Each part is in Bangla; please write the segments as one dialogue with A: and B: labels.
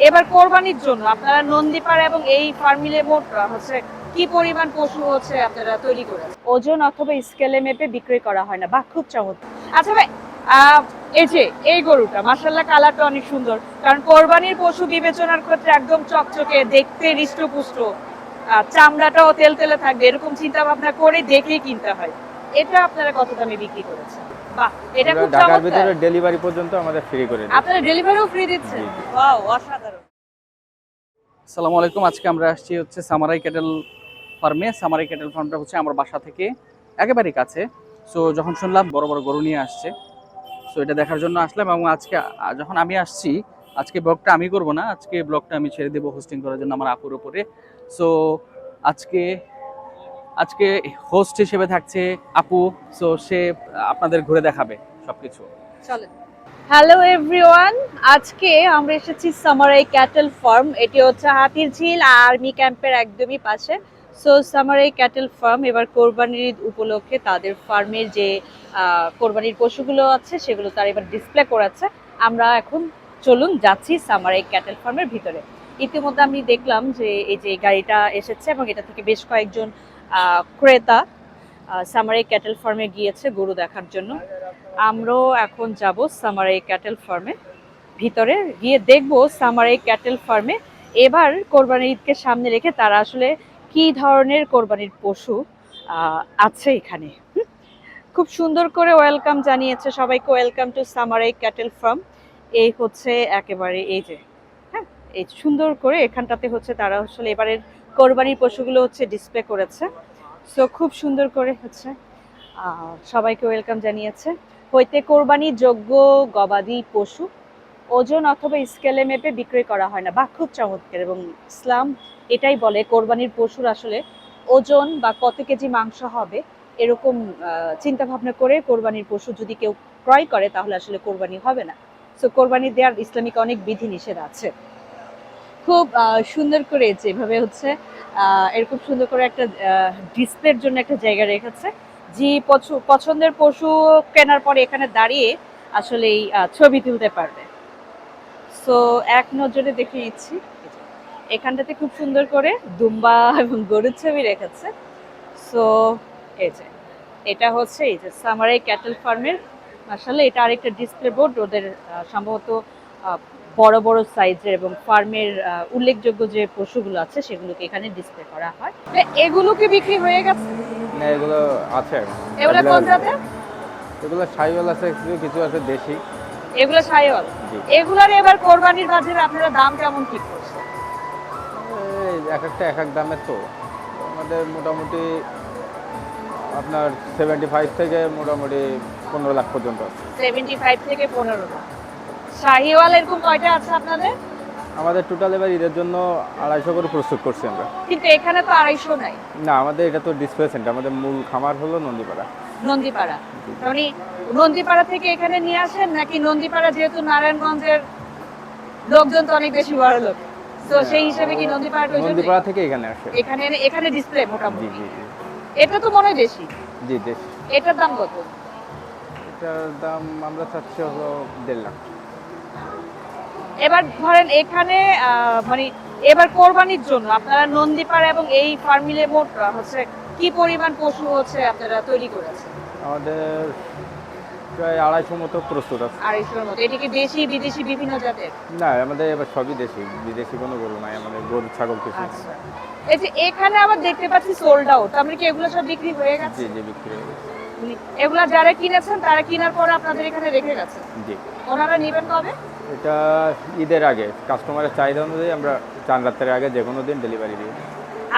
A: এবার কোরবানির জন্য আপনারা নন্দীপাড়া এবং এই ফার্ম মিলে মোট হচ্ছে কি পরিমাণ পশু হচ্ছে আপনারা তৈরি করেছেন? ওজন অথবা স্কেলে মেপে বিক্রি করা হয় না। বাহ, খুব চমৎকার। আচ্ছা ভাই, আহ, এই যে এই গরুটা মাশাআল্লাহ কালারটা অনেক সুন্দর, কারণ কোরবানির পশু বিবেচনার ক্ষেত্রে একদম চকচকে দেখতে হৃষ্টপুষ্ট, চামড়াটাও তেলতেলে থাকবে এরকম চিন্তা ভাবনা করে দেখেই কিনতে হয়। এটা আপনারা কত দামে বিক্রি করেছেন? বাহ, এটা
B: আমরা
A: খুব
B: ঢাকার
A: চমৎকার।
B: ভিতরে ডেলিভারি পর্যন্ত আমাদের ফ্রি করে দিই।
A: আপনারা ডেলিভারিও ফ্রি দিচ্ছেন?
B: জি, জি।
A: ওয়াও, অসাধারণ।
C: আসসালামু আলাইকুম। আজকে আমরা আসছি হচ্ছে সামারাই ক্যাটেল ফার্মে। সামারাই ক্যাটেল ফার্মটা হচ্ছে আমার বাসা থেকে একেবারেই কাছে। সো যখন শুনলাম বড় বড় গরু নিয়ে আসছে, সো এটা দেখার জন্য আসলাম। এবং আজকে যখন আমি আসছি, আজকে ব্লগটা আমি করব না, আজকে ব্লগটা আমি ছেড়ে দেবো হোস্টিং করার জন্য আমার আপুর উপরে। সো আজকে আজকে হোস্ট হিসেবে থাকছে আপু। সো সে আপনাদের ঘুরে দেখাবে সবকিছু।
A: চলেন। হ্যালো এভরিওয়ান, আজকে আমরা এসেছি সামারাই ক্যাটেল ফার্ম। এটি হচ্ছে হাতিরঝিল আর্মি ক্যাম্পের একদমই পাশে। সো সামারাই ক্যাটেল ফার্ম এবার কোরবানির ঈদ উপলক্ষে তাদের ফার্মের যে কোরবানির পশুগুলো আছে সেগুলো তারা এবার ডিসপ্লে করেছে। আমরা এখন চলুন যাচ্ছি সামারাই ক্যাটেল ফার্মের ভিতরে। ইতিমধ্যে আমি দেখলাম যে এই যে গাড়িটা এসেছে এবং এটা থেকে বেশ কয়েকজন ক্রেতা সামারাই ক্যাটেল ফার্মে গিয়েছে গরু দেখার জন্য। আমরাও এখন যাব সামারাই ক্যাটেল ফার্মে, ভিতরে গিয়ে দেখব সামারাই ক্যাটেল ফার্মে এবার কোরবানির ঈদকে সামনে রেখে তারা আসলে কি ধরনের কোরবানির পশু আছে এখানে। খুব সুন্দর করে ওয়েলকাম জানিয়েছে সবাইকে, ওয়েলকাম টু সামারাই ক্যাটেল ফার্ম। এই হচ্ছে একেবারে এই যে, হ্যাঁ, এই সুন্দর করে এখানটাতে হচ্ছে তারা আসলে এবারের কোরবানির পশুগুলো হচ্ছে ডিসপ্লে করেছে। সো খুব সুন্দর করে হচ্ছে সবাইকে ওয়েলকাম জানিয়েছে। হইতে কোরবানির যোগ্য গবাদি পশু ওজন অথবা স্কেলে মেপে বিক্রি করা হয় না। বা খুব চমৎকার। এবং ইসলাম এটাই বলে কোরবানির পশুর আসলে ওজন বা কত কেজি মাংস হবে এরকম চিন্তা ভাবনা করে কোরবানির পশু যদি কেউ ক্রয় করে তাহলে আসলে কোরবানি হবে না। সো কোরবানি দেওয়ার ইসলামিক অনেক বিধি নিষেধ আছে। খুব সুন্দর করে যেভাবে হচ্ছে এরকম সুন্দর করে একটা ডিসপ্লের জন্য একটা জায়গা রেখেছে। যে পছন্দের পশু কেনার পরে এখানে দাঁড়িয়ে আসলে এই ছবি তুলতে পারবে। সো এক নজরে দেখে নিচ্ছি, এখানটাতে খুব সুন্দর করে দুম্বা এবং গরুর ছবি রেখেছে। সো এই যে এটা হচ্ছে এই যে সামারাই ক্যাটেল ফার্মের, আসলে এটা আরেকটা ডিসপ্লে বোর্ড ওদের সম্ভবত বড় বড় সাইজের এবং ফার্মের উল্লেখযোগ্য যে পশুগুলো আছে সেগুলোকে এখানে ডিসপ্লে করা হয়। এগুলো কি বিক্রি হয়ে গেছে?
B: না, এগুলো আছে।
A: এগুলো কোন জাতের?
B: এগুলো সাইওয়াল আছে, কিছু আছে দেশি।
A: এগুলো শাহিওয়াল।
B: জি।
A: এগুলার এবার কোরবানির বাজারে আপনারা দাম কেমন ঠিক করছেন?
B: এই এক একটা এক এক দামের তো। আমাদের মোটামুটি আপনার 75 থেকে মোটামুটি 15 লাখ পর্যন্ত আছে।
A: 75 থেকে 15 লাখ। শাহিওয়াল এরকম কয়টা আছে আপনাদের?
B: আমাদের টোটাল এবার ঈদের জন্য 250 করে প্রস্তুত করছি আমরা।
A: কিন্তু এখানে তো 250 নাই।
B: না, আমাদের এটা তো ডিসপ্লে সেন্টার, আমাদের মূল খামার হলো নন্দীপাড়া।
A: নন্দীপাড়া, মানে নন্দীপাড়া থেকে এখানে নিয়ে আসেন নাকি নন্দীপাড়া যেহেতু নারায়ণগঞ্জের লোকজন তো অনেক বেশি বড় লোক, তো সেই হিসেবে কি নন্দীপাড়াটা ওই জন্যই?
B: নন্দীপাড়া থেকে এখানে আসে।
A: এখানে এখানে ডিসপ্লে
B: জি,
A: মোটামুটি।
B: জি, জি।
A: এটা তো মনে হয় বেশি।
B: জি, দেশ।
A: এটার দাম কত?
B: এটার দাম আমরা চাচ্ছি হলো 1.5 লাখ।
A: এবার ধরেন এখানে মানে এবার কোরবানির জন্য আপনারা নন্দীপাড়া এবং এই ফার্ম মিলে মোট হচ্ছে কি পরিমাণ পশু হচ্ছে আপনারা তৈরি করেছেন?
B: আমাদের প্রায় 250 মতো প্রস্তুত আছে।
A: 250-এর মতো। এটা কি দেশি বিদেশি বিভিন্ন জাতের?
B: না, আমাদের এবার সবই দেশি, বিদেশি কোনো গরু নাই, আমাদের গরু ছাগল কিছু।
A: আচ্ছা, এই যে এখানে আবার দেখতে পাচ্ছি সোল্ড আউট, তার মানে কি এগুলো সব বিক্রি হয়ে গেছে?
B: জি, জি, বিক্রি হয়ে গেছে।
A: এগুলা যারা কিনেছেন তারা কেনার পর আপনাদের এখানে রেখে গেছে,
B: জি।
A: ওনারা নেবেন কবে?
B: এটা ঈদের আগে কাস্টমারের চাহিদা অনুযায়ী আমরা 4 রাতের আগে যে কোনো দিন ডেলিভারি দিই।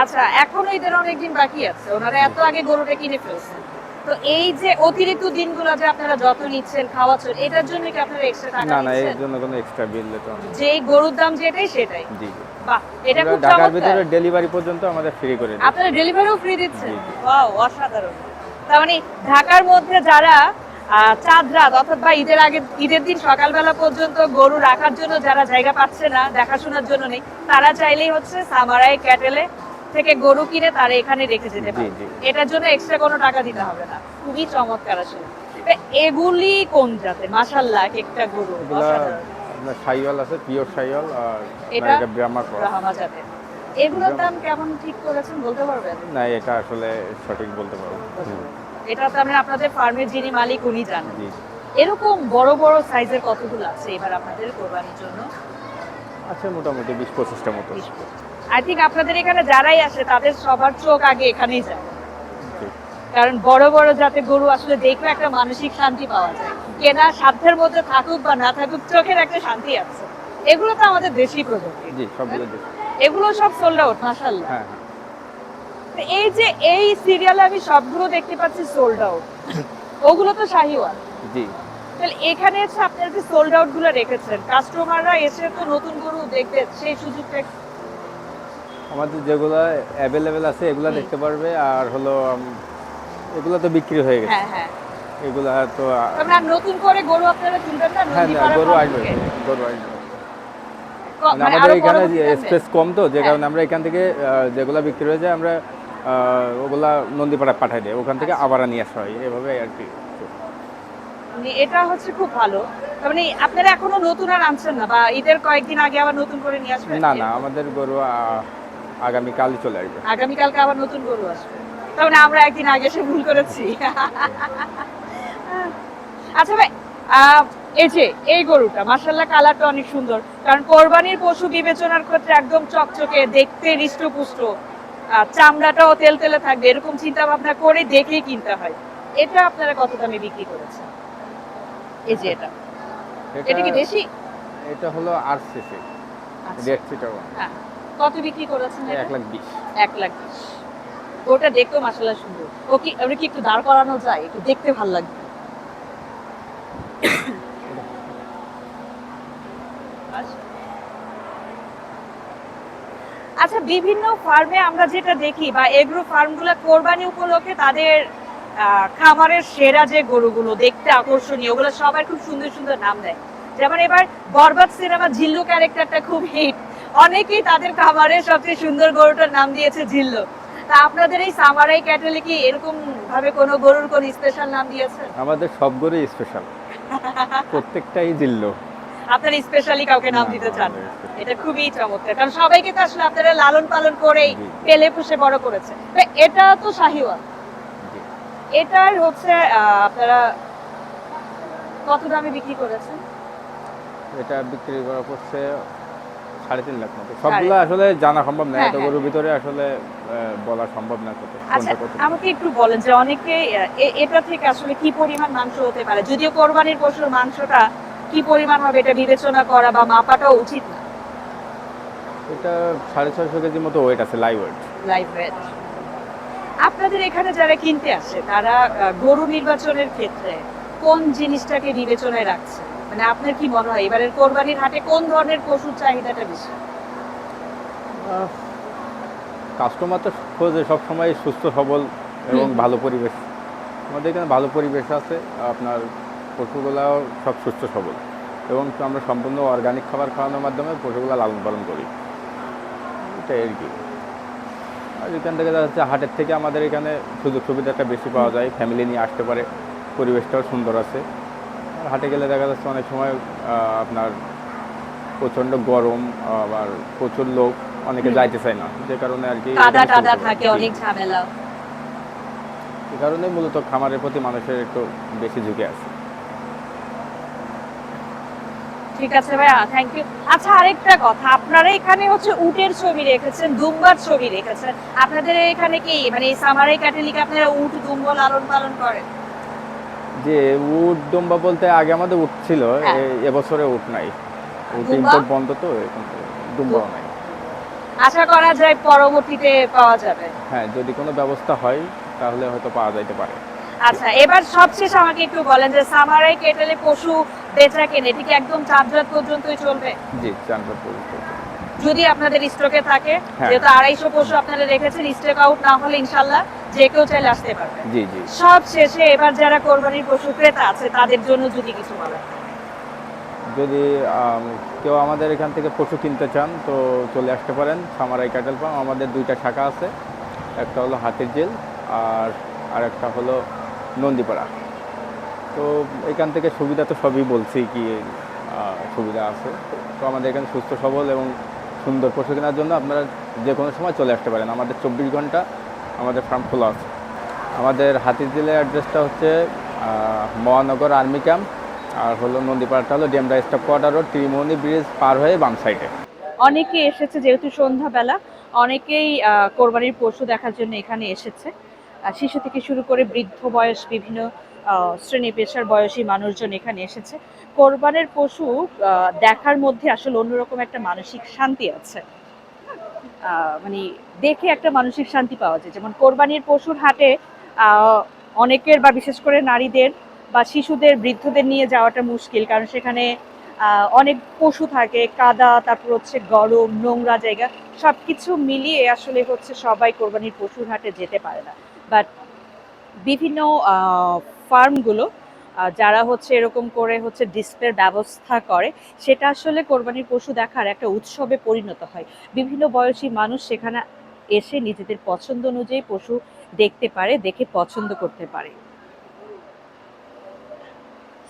A: আচ্ছা, এখনো ঈদের অনেক দিন বাকি আছে, ওনারা এত আগে গরুটা কিনে ফেলছেন। তো এই যে অতিরিক্ত দিনগুলো যে আপনারা যত নিচ্ছেন খাওয়াচ্ছেন, এটার জন্য কি আপনারা এক্সট্রা টাকা
B: না, না,
A: নিচ্ছেন?
B: এর জন্য কোনো এক্সট্রা বিল দিতে হবে না।
A: যেই গরুর দাম যেটাই সেটাই?
B: জি, জি।
A: বাহ, এটা
B: আমরা
A: খুব
B: ঢাকার
A: চমৎকার।
B: ভিতরে ডেলিভারি পর্যন্ত আমাদের ফ্রি করে দিই।
A: আপনারা ডেলিভারিও ফ্রি দিচ্ছেন?
B: জি, জি।
A: ওয়াও, অসাধারণ। তার মানে ঢাকার মধ্যে যারা চাঁদ রাত অথবা ঈদের আগে ঈদের দিন সকালবেলা পর্যন্ত গরু রাখার জন্য যারা জায়গা পাচ্ছে না, দেখাশোনার জন্য নেই, তারা চাইলেই হচ্ছে সামারাই ক্যাটেলে থেকে গরু কিনে তারা এখানে রেখে যেতে পারে।
B: জি, জি।
A: এটার জন্য এক্সট্রা কোনো টাকা দিতে হবে না। খুবই চমৎকার আসলে। এগুলি কোন জাতের? মাশাআল্লাহ, একটা গরু
B: এগুলা
A: অসাধারণ।
B: আপনার শাইওয়াল আছে, পিওর শাইওয়াল, আর
A: এটা
B: এটা ব্রাহ্মা ক্রস।
A: ব্রাহ্মা জাতের। এগুলোর দাম কেমন ঠিক করেছেন বলতে পারবেন?
B: না, এটা আসলে সঠিক বলতে পারবো না।
A: এটা তো মানে আপনাদের ফার্মের যিনি মালিক উনি জানেন।
B: জি,
A: এরকম বড় বড় সাইজের কতগুলো আছে এবার আপনাদের কোরবানির জন্য?
B: আছে মোটামুটি 20-25টা মতো।
A: আই থিঙ্ক আপনাদের এখানে যারাই আসে তাদের সবার চোখ আগে এখানেই যায়,
B: জি,
A: কারণ বড় বড় জাতের গরু আসলে দেখলে একটা মানসিক শান্তি পাওয়া যায়। কেনা সাধ্যের মধ্যে থাকুক বা না থাকুক, চোখের একটা শান্তি আছে। এগুলো তো আমাদের দেশি প্রজাতি।
B: জি, সবগুলো দেশি।
A: এগুলো সব সোল্ড আউট মাশাআল্লাহ।
B: হ্যাঁ,
A: তো এই যে এই সিরিয়ালে আমি সবগুলো দেখতে পাচ্ছি সোল্ড আউট, ওগুলো তো শাহিওয়াল।
B: জি।
A: তাহলে এখানে এসে আপনারা যে সোল্ড আউট গুলো রেখেছেন, কাস্টমাররা এসে তো নতুন গরু দেখবে, সেই সুযোগটা
B: আমাদের যেগুলা অ্যাভেলেবেল আছে এগুলা দেখতে পারবে, আর হলো এগুলা তো বিক্রি হয়ে গেছে।
A: হ্যাঁ হ্যাঁ।
B: এগুলা তো
A: তারপরে আর নতুন করে গরু আপনারা তুলবেন না?
B: হ্যাঁ,
A: নন্দীপাড়া
B: গরু
A: ফার্ম
B: আসবে,
A: থেকে?
B: গরু আসবে।
A: মানে
B: আমাদের
A: আরো
B: এখানে
A: পরবর্তীতে আনবেন?
B: স্পেস কম, তো যে
A: হ্যাঁ।
B: কারণে আমরা এখান থেকে যেগুলা বিক্রি হয়ে যায় আমরা ওগুলা নন্দীপাড়া পাঠাই দেয়, ওখান থেকে
A: আচ্ছা।
B: আবার নিয়ে আসা হয়, এভাবে আর কি।
A: মানে এটা হচ্ছে খুব ভালো। তার মানে আপনারা এখনো নতুন আর আনছেন না, বা ঈদের কয়েকদিন আগে আবার নতুন করে নিয়ে আসবেন?
B: না না, আমাদের গরু আগামীকালই চলে আসবে।
A: আগামীকালকে আবার নতুন গরু আসবে। তার মানে আমরা একদিন আগে এসে ভুল করেছি। আচ্ছা ভাই, এই যে এই গরুটা মাশাআল্লাহ কালারটা অনেক সুন্দর, কারণ কোরবানির পশু বিবেচনার ক্ষেত্রে একদম চকচকে দেখতে, হৃষ্টপুষ্ট, চামড়াটাও তেলতেলে থাকবে, এরকম চিন্তা ভাবনা করে দেখেই কিনতে হয়। এটা আপনারা কত দামে বিক্রি করেছেন? এই যে এটা এটা কি দেশি?
B: এটা হলো আরসিসি
A: আচ্ছা।
B: Red seater.
A: হ্যাঁ, কত বিক্রি করেছেন এটা?
B: 1,20,000।
A: 1,20,000। ওটা দেখতেও মাশাআল্লাহ সুন্দর। ও কি ওটা কি একটু দাঁড় করানো যায়? একটু দেখতে ভালো লাগবে। আচ্ছা, বিভিন্ন ফার্মে আমরা যেটা দেখি বা এগ্রো ফার্মগুলো কোরবানি উপলক্ষে তাদের খামারের সেরা যে গরুগুলো দেখতে আকর্ষণীয়, ওগুলো সবাই খুব সুন্দর সুন্দর নাম দেয়। যেমন এবার বরবাদ সিনেমা জিল্লু ক্যারেক্টারটা খুব হিট, অনেকেই তাদের খামারের সবচেয়ে সুন্দর গরুটার নাম দিয়েছে জিল্লু। তা আপনাদের এই সামারাই ক্যাটেলে কি এরকম ভাবে কোনো গরুর কোন স্পেশাল নাম দিয়েছে?
B: আমাদের সব গরুই স্পেশাল, প্রত্যেকটাই জিল্লো।
A: আপনারা স্পেশালি কাউকে নাম
B: না,
A: দিতে
B: না,
A: চান?
B: আমাদের special।
A: এটা খুবই চমৎকার, কারণ সবাইকে তো আসলে আপনারা লালন পালন করেই
B: জি,
A: পেলে পুষে বড় করেছে। তো এটা তো শাহিওয়াল,
B: জি।
A: এটার হচ্ছে আপনারা কত দামে বিক্রি করেছেন?
B: এটা বিক্রি করা পড়ছে 3.5 লাখ মতো। সবগুলো আসলে জানা সম্ভব না,
A: হ্যাঁ,
B: এত
A: হ্যাঁ।
B: গরুর ভিতরে আসলে বলা সম্ভব না কত
A: আচ্ছা,
B: কোনটা কত।
A: আমাকে একটু বলেন যে অনেকে এটা থেকে আসলে কি পরিমাণ মাংস হতে পারে? যদিও কোরবানির পশুর মাংসটা কি পরিমাণ হবে এটা বিবেচনা করা বা মাপাটাও উচিত না।
B: এটা 650 কেজি মতো ওয়েট আছে, লাইভ ওয়েট।
A: Live weight. আপনাদের এখানে যারা কিনতে আসে তারা গরু নির্বাচনের ক্ষেত্রে কোন জিনিসটাকে বিবেচনায় রাখছে? মানে আপনার কি মনে হয় এবারের কোরবানির হাটে কোন ধরনের পশুর চাহিদাটা বেশি?
B: কাস্টমার তো খোঁজে সবসময় সুস্থ সবল এবং ভালো পরিবেশ। আমাদের এখানে ভালো পরিবেশ আছে, আপনার পশুগুলাও সব সুস্থ সবল, এবং আমরা সম্পূর্ণ অর্গানিক খাবার খাওয়ানোর মাধ্যমে পশুগুলো লালন পালন করি, এটাই আর কি। আর এখান থেকে দেখা যাচ্ছে হাটের থেকে আমাদের এখানে সুযোগ সুবিধাটা বেশি পাওয়া যায়, ফ্যামিলি নিয়ে আসতে পারে, পরিবেশটাও সুন্দর আছে। আর হাটে গেলে দেখা যাচ্ছে অনেক সময় আপনার প্রচণ্ড গরম, আবার প্রচুর লোক, অনেকে যাইতে চায় না, যে কারণে আর কি
A: কাদা
B: এখানে
A: টাদা
B: সুবিধা
A: থাকে,
B: হয়।
A: অনেক ঝামেলা।
B: এই কারণে মূলত খামারের প্রতি মানুষের একটু বেশি ঝুঁকে আছে।
A: ঠিক আছে ভাইয়া, থ্যাংক ইউ। আচ্ছা, আরেকটা কথা, আপনারা এখানে হচ্ছে উটের ছবি রেখেছেন, দুম্বার ছবি রেখেছেন। আপনাদের এখানে কি মানে এই সামারাই ক্যাটেলিকে আপনারা উট দুম্ব লালন পালন করেন?
B: যে উট দুম্বা বলতে আগে আমাদের উট ছিল,
A: হ্যাঁ।
B: এবছরে উট নাই, উট
A: দুম্বা?
B: ইম্পোর্ট বন্ধ, তো এখন দুম্বাও নাই।
A: আশা করা যায় পরবর্তীতে পাওয়া যাবে।
B: হ্যাঁ, যদি কোনো ব্যবস্থা হয় তাহলে হয়তো পাওয়া যাইতে পারে।
A: আচ্ছা, এবার সবশেষ আমাকে একটু বলেন যে সামারাই কেটেলে পশু বেচা কেনে এটা কি একদম চাঁদরাত পর্যন্তই চলবে?
B: জি, চাঁদপুর পর্যন্ত।
A: যদি আপনাদের স্টকে থাকে,
B: হ্যাঁ।
A: যেহেতু 250 পশু আপনারা রেখেছেন, স্টক আউট না হলে ইনশাআল্লাহ যে কেউ চাইলে আসতে পারবে।
B: জি, জি।
A: সব শেষে এবার যারা কোরবানির পশু ক্রেতা আছে তাদের জন্য যদি কিছু বলেন।
B: যদি কেউ আমাদের এখান থেকে পশু কিনতে চান তো চলে আসতে পারেন সামারাই ক্যাটেল ফার্ম। আমাদের 2টা শাখা আছে, একটা হলো হাতিরঝিল আর একটা হলো নন্দীপাড়া। তো এখান থেকে সুবিধা তো সবই বলছি কি, সুবিধা আছে। তো আমাদের এখানে সুস্থ সবল এবং সুন্দর পশু কেনার জন্য আপনারা যে কোনো সময় চলে আসতে পারেন। আমাদের 24 ঘন্টা আমাদের ফার্ম খোলা আছে। আমাদের হাতিরঝিলের অ্যাড্রেসটা হচ্ছে মহানগর আর্মি ক্যাম্প, আর হলো নন্দীপাড়াটা হলো ডিএমরা স্টাফ কোয়ার্টার রোড, ত্রিমোহনী ব্রিজ পার হয়ে বাম সাইডে।
A: অনেকে এসেছে যেহেতু সন্ধ্যাবেলা, অনেকেই কোরবানির পশু দেখার জন্য এখানে এসেছে। শিশু থেকে শুরু করে বৃদ্ধ বয়স, বিভিন্ন শ্রেণী পেশার বয়সী মানুষজন এখানে এসেছে। কোরবানের পশু দেখার মধ্যে আসলে অন্যরকম একটা মানসিক শান্তি আছে। মানে দেখে একটা মানসিক শান্তি পাওয়া যায়। যেমন কোরবানির পশুর হাটে অনেকের বা বিশেষ করে নারীদের বা শিশুদের, বৃদ্ধদের নিয়ে যাওয়াটা মুশকিল, কারণ সেখানে অনেক পশু থাকে, কাদা, তারপর হচ্ছে গরম, নোংরা জায়গা, সবকিছু মিলিয়ে আসলে হচ্ছে সবাই কোরবানির পশুর হাটে যেতে পারে না। বাট বিভিন্ন ফার্মগুলো যারা হচ্ছে এরকম করে হচ্ছে ডিসপ্লের ব্যবস্থা করে, সেটা আসলে কোরবানির পশু দেখার একটা উৎসবে পরিণত হয়। বিভিন্ন বয়সী মানুষ সেখানে এসে নিজেদের পছন্দ অনুযায়ী পশু দেখতে পারে, দেখে পছন্দ করতে পারে।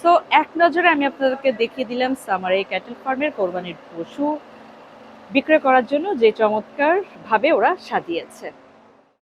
A: সো এক নজরে আমি আপনাদেরকে দেখিয়ে দিলাম সামারাই ক্যাটল ফার্মের কোরবানির পশু বিক্রয় করার জন্য যে চমৎকার ভাবে ওরা সাজিয়েছে।